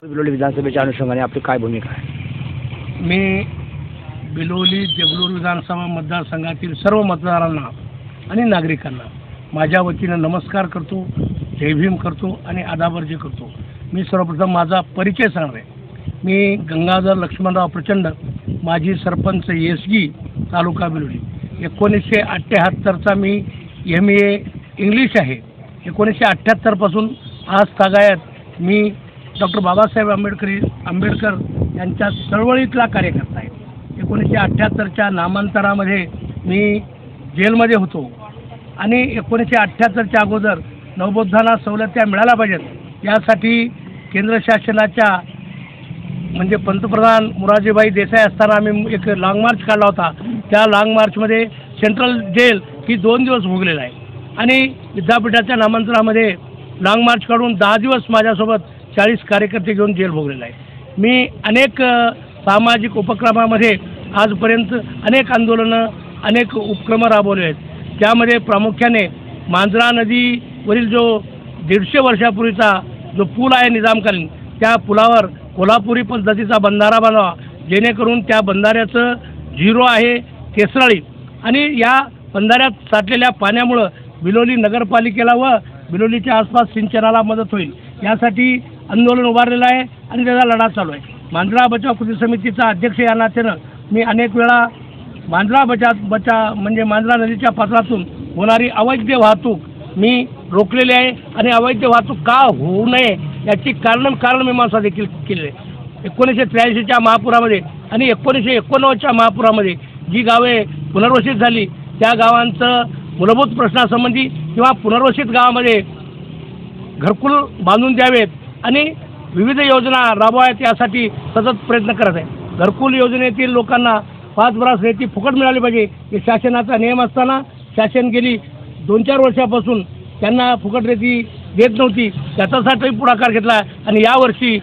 बिलोली विधानसभेच्या अनुषंगाने आपली काय भूमिका आहे? मी बिलोली देगलूर विधानसभा मतदारसंघातील सर्व मतदारांना आणि नागरिकांना माझ्या वतीनं नमस्कार करतो, जय भीम करतो आणि आदाबर्ज करतो। मी सर्वप्रथम माझा परिचय सांगणार आहे। मी गंगाधर लक्ष्मणराव प्रचंड, माजी सरपंच येसगी, तालुका बिलोली। 1978चा मी MA इंग्लिश आहे। 1978 पासून आज तागायत मी डॉक्टर बाबासाहेब आंबेडकर यांच्या चळवळीतला कार्यकर्ता आहे। 1978च्या नामांतरामध्ये मी जेलमध्ये होतो आणि 1978च्या अगोदर नवबोधांना सवलत्या मिळाल्या पाहिजेत यासाठी केंद्र शासनाच्या म्हणजे पंतप्रधान मोरारजीभाई देसाई असताना आम्ही एक लाँग मार्च काढला होता। त्या लाँग मार्चमध्ये सेंट्रल जेल ही 2 दिवस भोगलेला आहे आणि विद्यापीठाच्या नामांतरामध्ये लाँग मार्च काढून 10 दिवस माझ्यासोबत 40 कार्यकर्ते घेऊन जेल भोगलेला आहे। मी अनेक सामाजिक उपक्रमामध्ये आजपर्यंत अनेक आंदोलनं, अनेक उपक्रम राबवले आहेत। त्यामध्ये प्रामुख्याने मांजरा नदीवरील जो 150 वर्षापूर्वीचा जो पूल आहे निजामकालीन, त्या पुलावर कोल्हापुरी पद्धतीचा बंधारा बांधावा, जेणेकरून त्या बंधाऱ्याचं झिरो आहे केसराळी आणि या बंधाऱ्यात साठलेल्या पाण्यामुळं बिलोली नगरपालिकेला व बिलोलीच्या आसपास सिंचनाला मदत होईल यासाठी आंदोलन उभारलेलं आहे आणि त्याचा लढा चालू आहे। मांजरा बचाव कृती समितीचा अध्यक्ष या नात्यानं मी अनेक वेळा मांजरा म्हणजे मांजरा नदीच्या पात्रातून होणारी अवैध वाहतूक मी रोखलेली आहे आणि अवैध वाहतूक का होऊ नये याची कारण मीमांसा देखील केली आहे। 1983च्या महापुरामध्ये आणि 1989च्या महापुरामध्ये जी गावे पुनर्वसित झाली त्या गावांचं मूलभूत प्रश्नासंबंधी किंवा पुनर्वसित गावामध्ये घरकुल बांधून द्यावेत आणि विविध योजना राबवाव्यात यासाठी सतत प्रयत्न करत आहे। घरकुल योजनेतील लोकांना 5 बरास रेती फुकट मिळाली पाहिजे हे शासनाचा नियम असताना शासन गेली 2-4 वर्षापासून त्यांना फुकट रेती देत नव्हती। त्याच्यासाठी पुढाकार घेतला आणि यावर्षी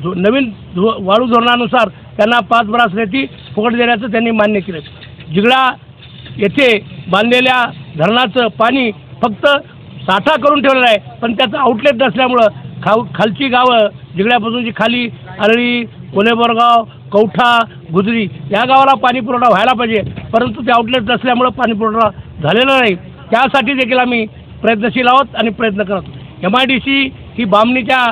नवीन वाळू धोरणानुसार त्यांना 5 बरास रेती फुकट देण्याचं त्यांनी मान्य केलं। जिगळा येथे बांधलेल्या धरणाचं पाणी फक्त साठा करून ठेवलेलं आहे, पण त्याचं आउटलेट नसल्यामुळं खालची गावं जिगळ्यापासूनची खाली आरळी, कोलेबोरगाव, कौठा, गुजरी या गावाला पाणी पुरवठा व्हायला पाहिजे, परंतु ते आउटलेट नसल्यामुळं पाणी पुरवठा झालेला नाही। त्यासाठी देखील आम्ही प्रयत्नशील आहोत आणि प्रयत्न करतो। MIDC ही बामणीच्या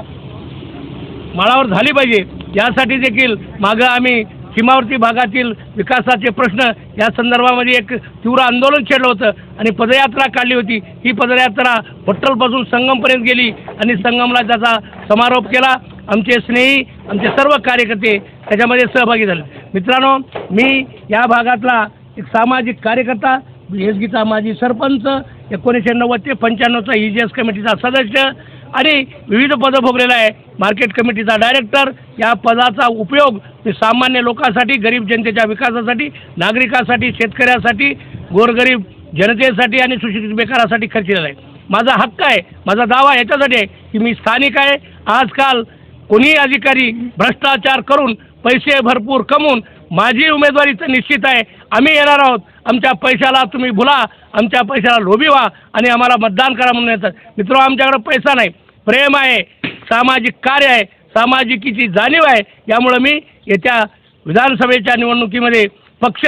माळावर झाली पाहिजे यासाठी देखील मागं आम्ही सीमावर्ती भागातील विकासाचे प्रश्न या संदर्भामध्ये एक तीव्र आंदोलन छेडलं होतं आणि पदयात्रा काढली होती। ही पदयात्रा होट्टलपासून संगमपर्यंत गेली आणि संगमला त्याचा समारोप केला। आमचे स्नेही, आमचे सर्व कार्यकर्ते त्याच्यामध्ये सहभागी झाले। मित्रांनो, मी या भागातला एक सामाजिक कार्यकर्ता, येसगीचा माजी सरपंच, 1990 ते 95चा EGS कमिटीचा सदस्य आणि विविध पदं भोगलेला आहे। मार्केट कमिटीचा डायरेक्टर। या पदाचा उपयोग मी सामान्य लोकांसाठी, गरीब जनतेच्या विकासासाठी, नागरिकांसाठी, शेतकऱ्यासाठी, गोरगरीब जनतेसाठी आणि सुशिक्षित बेकारासाठी खर्च केलेला आहे। माझा हक्क आहे, माझा दावा याच्यासाठी आहे की मी स्थानिक आहे। आजकाल कोणीही अधिकारी भ्रष्टाचार करून पैसे भरपूर कमवून माझी उमेदवारी तर निश्चित आहे, आम्ही येणार आहोत। आमच्या पैशाला तुम्ही भुला, आमच्या पैशाला लोभी व्हा आणि आम्हाला मतदान करा म्हणून येतात। मित्रांनो, आमच्याकडे पैसा नाही, प्रेम आहे, सामाजिक कार्य आहे, सामाजिकीची जाणीव आहे। यामुळे मी येत्या विधानसभेच्या निवडणुकीमध्ये पक्ष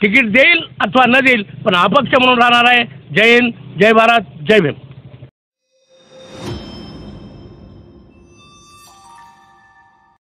तिकीट देईल अथवा न देईल, पण अपक्ष म्हणून राहणार आहे। जय हिंद, जय भारत, जय भीम।